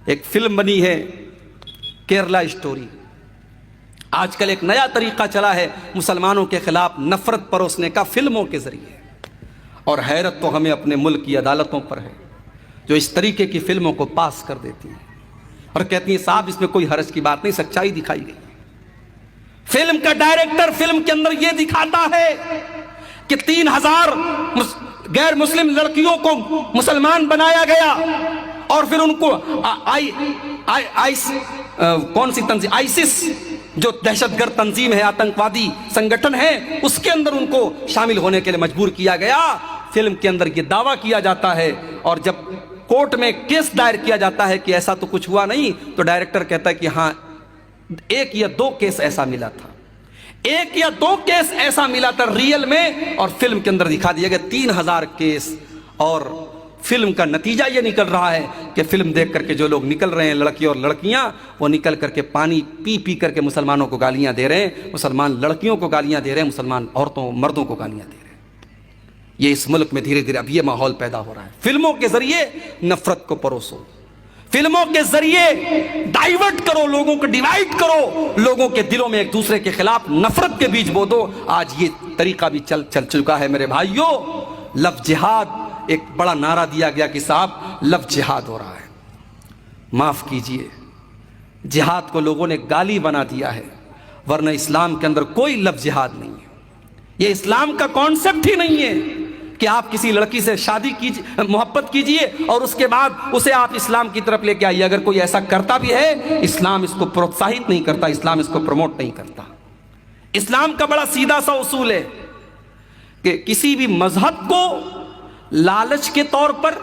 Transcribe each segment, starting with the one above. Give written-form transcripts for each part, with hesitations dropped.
ایک فلم بنی ہے کیرلا اسٹوری. آج کل ایک نیا طریقہ چلا ہے مسلمانوں کے خلاف نفرت پروسنے کا فلموں کے ذریعے. اور حیرت تو ہمیں اپنے ملک کی عدالتوں پر ہے جو اس طریقے کی فلموں کو پاس کر دیتی ہیں اور کہتی ہیں صاحب اس میں کوئی حرج کی بات نہیں, سچائی دکھائی گئی. فلم کا ڈائریکٹر فلم کے اندر یہ دکھاتا ہے کہ 3000 غیر مسلم لڑکیوں کو مسلمان بنایا گیا اور پھر ان کو کون سی تنظیم, آئیسس جو دہشت گرد تنظیم ہے, آتنکوادی سنگٹھن ہے, اس کے اندر ان کو شامل ہونے کے لیے مجبور کیا گیا. فلم کے اندر یہ دعویٰ کیا جاتا ہے اور جب کورٹ میں کیس دائر کیا جاتا ہے کہ ایسا تو کچھ ہوا نہیں, تو ڈائریکٹر کہتا ہے کہ ہاں 1 یا 2 کیس ایسا ملا تھا, 1 یا 2 کیس ایسا ملا تھا ریئل میں, اور فلم کے اندر دکھا دیا گیا 3000 کیس. اور فلم کا نتیجہ یہ نکل رہا ہے کہ فلم دیکھ کر کے جو لوگ نکل رہے ہیں, لڑکی اور لڑکیاں, وہ نکل کر کے پانی پی پی کر کے مسلمانوں کو گالیاں دے رہے ہیں, مسلمان لڑکیوں کو گالیاں دے رہے ہیں, مسلمان عورتوں مردوں کو گالیاں دے رہے ہیں. یہ اس ملک میں دھیرے دھیرے اب یہ ماحول پیدا ہو رہا ہے. فلموں کے ذریعے نفرت کو پروسو, فلموں کے ذریعے ڈائیورٹ کرو, لوگوں کو ڈیوائیڈ کرو, لوگوں کے دلوں میں ایک دوسرے کے خلاف نفرت کے بیج بو دو. آج یہ طریقہ بھی چل چکا ہے میرے بھائیوں. لفظ جہاد, ایک بڑا نعرہ دیا گیا کہ صاحب لفظ جہاد ہو رہا ہے. معاف کیجئے, جہاد کو لوگوں نے گالی بنا دیا ہے, ورنہ اسلام کے اندر کوئی لفظ جہاد نہیں ہے. یہ اسلام کا کانسیپٹ ہی نہیں ہے کہ آپ کسی لڑکی سے شادی کیجئے, محبت کیجئے اور اس کے بعد اسے آپ اسلام کی طرف لے کے آئیے. اگر کوئی ایسا کرتا بھی ہے, اسلام اس کو پروتساہت نہیں کرتا, اسلام اس کو پروموٹ نہیں کرتا. اسلام کا بڑا سیدھا سا اصول ہے کہ کسی بھی مذہب کو لالچ کے طور پر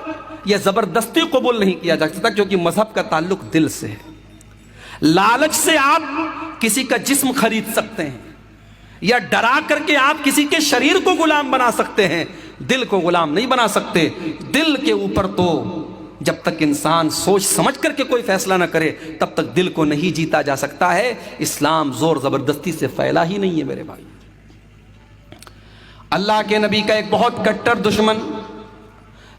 یا زبردستی قبول نہیں کیا جا سکتا, کیونکہ مذہب کا تعلق دل سے ہے. لالچ سے آپ کسی کا جسم خرید سکتے ہیں, یا ڈرا کر کے آپ کسی کے شریر کو غلام بنا سکتے ہیں, دل کو غلام نہیں بنا سکتے. دل کے اوپر تو جب تک انسان سوچ سمجھ کر کے کوئی فیصلہ نہ کرے تب تک دل کو نہیں جیتا جا سکتا ہے. اسلام زور زبردستی سے پھیلا ہی نہیں ہے میرے بھائی. اللہ کے نبی کا ایک بہت کٹر دشمن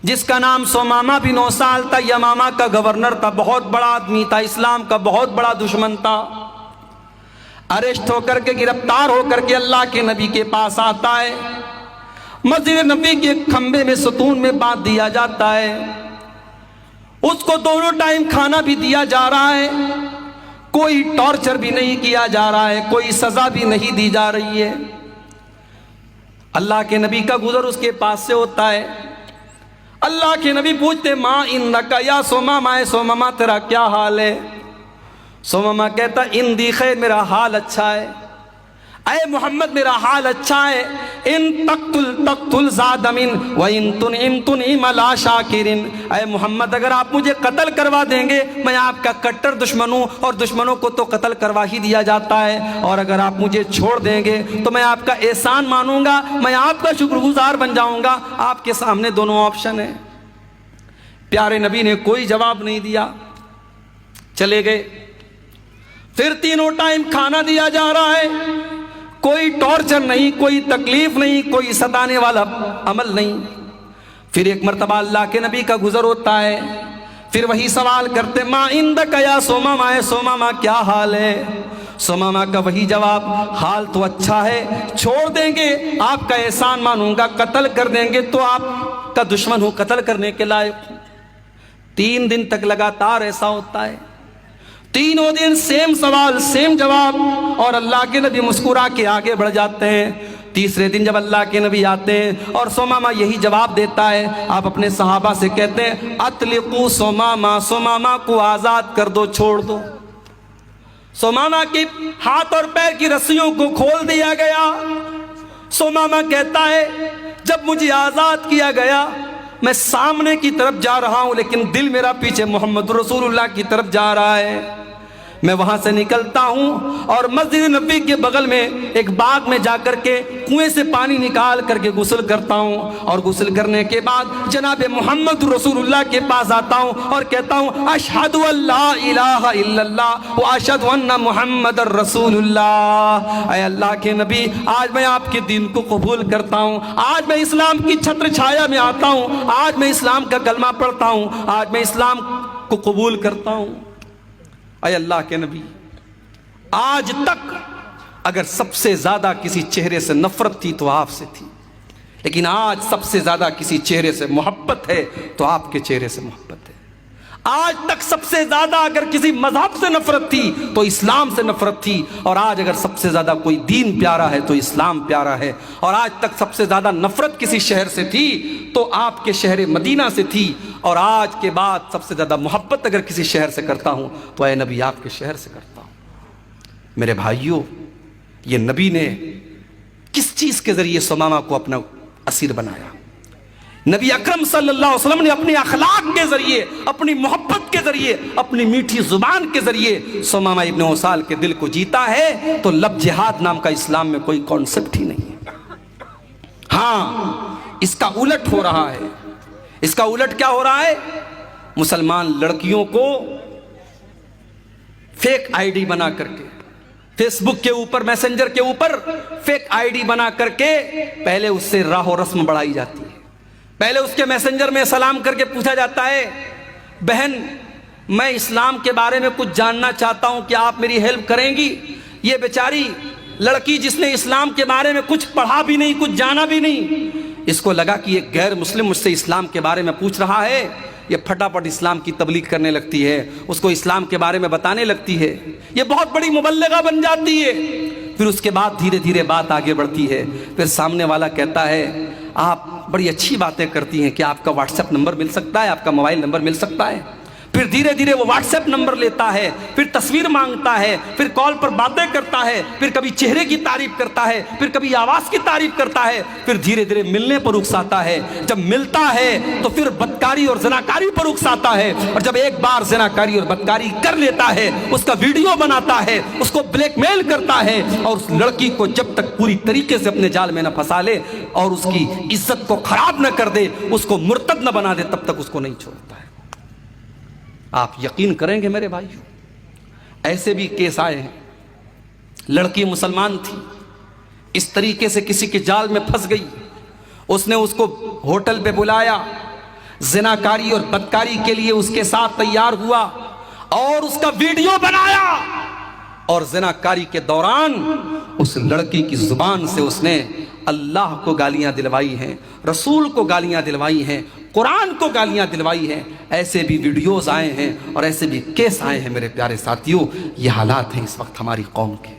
جس کا نام سمامہ بن اسال تھا, یمامہ کا گورنر تھا, بہت بڑا آدمی تھا, اسلام کا بہت بڑا دشمن تھا. اریسٹ ہو کر کے, گرفتار ہو کر کے اللہ کے نبی کے پاس آتا ہے. مسجد نبی کے کھمبے میں ستون میں باندھ دیا جاتا ہے. اس کو دونوں ٹائم کھانا بھی دیا جا رہا ہے, کوئی ٹارچر بھی نہیں کیا جا رہا ہے, کوئی سزا بھی نہیں دی جا رہی ہے. اللہ کے نبی کا گزر اس کے پاس سے ہوتا ہے. اللہ کے نبی پوچھتے ماں اندکا یا سمامہ, سمامہ تیرا کیا حال ہے؟ سمامہ کہتا اندی خیر, میرا حال اچھا ہے. اے محمد میرا حال اچھا ہے. ان تقتل زاد من وان تنعم تنعم لا شاکرن. اے محمد اگر آپ مجھے قتل کروا دیں گے, میں آپ کا کٹر دشمن ہوں اور دشمنوں کو تو قتل کروا ہی دیا جاتا ہے, اور اگر آپ مجھے چھوڑ دیں گے تو میں آپ کا احسان مانوں گا, میں آپ کا شکر گزار بن جاؤں گا. آپ کے سامنے دونوں آپشن ہیں. پیارے نبی نے کوئی جواب نہیں دیا, چلے گئے. پھر تینوں ٹائم کھانا دیا جا رہا ہے, کوئی ٹارچر نہیں, کوئی تکلیف نہیں, کوئی ستانے والا عمل نہیں. پھر ایک مرتبہ اللہ کے نبی کا گزر ہوتا ہے, پھر وہی سوال کرتے ماں اندک یا سمامہ, سمامہ کیا حال ہے؟ سمامہ کا وہی جواب, حال تو اچھا ہے, چھوڑ دیں گے آپ کا احسان مانوں گا, قتل کر دیں گے تو آپ کا دشمن ہوں, قتل کرنے کے لائق ہوں. 3 دن تک لگاتار ایسا ہوتا ہے. تینوں دن سیم سوال سیم جواب, اور اللہ کے نبی مسکرا کے آگے بڑھ جاتے ہیں. تیسرے دن جب اللہ کے نبی آتے ہیں اور سمامہ یہی جواب دیتا ہے, آپ اپنے صحابہ سے کہتے ہیں اطلقوا سمامہ, سمامہ کو آزاد کر دو, چھوڑ دو. سمامہ کے ہاتھ اور پیر کی رسیوں کو کھول دیا گیا. سمامہ کہتا ہے جب مجھے آزاد کیا گیا میں سامنے کی طرف جا رہا ہوں, لیکن دل میرا پیچھے محمد رسول اللہ کی طرف جا رہا ہے. میں وہاں سے نکلتا ہوں اور مسجد نبی کے بغل میں ایک باغ میں جا کر کے کنویں سے پانی نکال کر کے غسل کرتا ہوں, اور غسل کرنے کے بعد جناب محمد رسول اللہ کے پاس آتا ہوں اور کہتا ہوں اشہد ان لا الہ الا اللہ و اشہد ان محمد رسول اللہ. اے اللہ کے نبی, آج میں آپ کے دین کو قبول کرتا ہوں, آج میں اسلام کی چھتر چھایا میں آتا ہوں, آج میں اسلام کا کلمہ پڑھتا ہوں, آج میں اسلام کو قبول کرتا ہوں۔ اے اللہ کے نبی، آج تک اگر سب سے زیادہ کسی چہرے سے نفرت تھی تو آپ سے تھی، لیکن آج سب سے زیادہ کسی چہرے سے محبت ہے تو آپ کے چہرے سے محبت ہے۔ آج تک سب سے زیادہ اگر کسی مذہب سے نفرت تھی تو اسلام سے نفرت تھی، اور آج اگر سب سے زیادہ کوئی دین پیارا ہے تو اسلام پیارا ہے، اور آج تک سب سے زیادہ نفرت کسی شہر سے تھی تو آپ کے شہر مدینہ سے تھی، اور آج کے بعد سب سے زیادہ محبت اگر کسی شہر سے کرتا ہوں تو اے نبی آپ کے شہر سے کرتا ہوں۔ میرے بھائیوں، یہ نبی نے کس چیز کے ذریعے ثمامہ کو اپنا اسیر بنایا؟ نبی اکرم صلی اللہ علیہ وسلم نے اپنے اخلاق کے ذریعے، اپنی محبت کے ذریعے، اپنی میٹھی زبان کے ذریعے ثمامہ ابن اسال کے دل کو جیتا ہے، تو لب جہاد نام کا اسلام میں کوئی کانسیپٹ ہی نہیں ہے۔ ہاں، اس کا الٹ ہو رہا ہے۔ اس کا الٹ کیا ہو رہا ہے؟ مسلمان لڑکیوں کو فیک آئی ڈی بنا کر کے، فیس بک کے اوپر، میسنجر کے اوپر فیک آئی ڈی بنا کر کے پہلے اس سے راہ و رسم بڑھائی جاتی ہے۔ پہلے اس کے میسنجر میں سلام کر کے پوچھا جاتا ہے، بہن میں اسلام کے بارے میں کچھ جاننا چاہتا ہوں، کیا آپ میری ہیلپ کریں گی؟ یہ بیچاری لڑکی جس نے اسلام کے بارے میں کچھ پڑھا بھی نہیں، کچھ جانا بھی نہیں، اس کو لگا کہ یہ غیر مسلم مجھ سے اسلام کے بارے میں پوچھ رہا ہے، یہ پھٹافٹ اسلام کی تبلیغ کرنے لگتی ہے، اس کو اسلام کے بارے میں بتانے لگتی ہے، یہ بہت بڑی مبلغہ بن جاتی ہے۔ پھر اس کے بعد دھیرے دھیرے بات آگے بڑھتی ہے، پھر سامنے والا کہتا ہے آپ بڑی اچھی باتیں کرتی ہیں، کیا آپ کا واٹس ایپ نمبر مل سکتا ہے، آپ کا موبائل نمبر مل سکتا ہے؟ پھر دھیرے دھیرے وہ واٹس ایپ نمبر لیتا ہے، پھر تصویر مانگتا ہے، پھر کال پر باتیں کرتا ہے، پھر کبھی چہرے کی تعریف کرتا ہے، پھر کبھی آواز کی تعریف کرتا ہے، پھر دھیرے دھیرے ملنے پر اکساتا ہے۔ جب ملتا ہے تو پھر بدکاری اور زناکاری پر اکساتا ہے، اور جب ایک بار زناکاری اور بدکاری کر لیتا ہے اس کا ویڈیو بناتا ہے، اس کو بلیک میل کرتا ہے، اور اس لڑکی کو جب تک پوری طریقے سے اپنے جال میں نہ پھنسا لے اور اس کی عزت کو خراب نہ کر دے، اس کو مرتد نہ بنا دے، تب تک اس کو نہیں چھوڑتا ہے۔ آپ یقین کریں گے میرے بھائیو، ایسے بھی کیس آئے ہیں، لڑکی مسلمان تھی، اس طریقے سے کسی کے جال میں پھنس گئی، اس نے اس کو ہوٹل پہ بلایا، زناکاری اور بدکاری کے لیے اس کے ساتھ تیار ہوا اور اس کا ویڈیو بنایا، اور زناکاری کے دوران اس لڑکی کی زبان سے اس نے اللہ کو گالیاں دلوائی ہیں، رسول کو گالیاں دلوائی ہیں، قرآن کو گالیاں دلوائی ہیں۔ ایسے بھی ویڈیوز آئے ہیں اور ایسے بھی کیس آئے ہیں میرے پیارے ساتھیوں۔ یہ حالات ہیں اس وقت ہماری قوم کے۔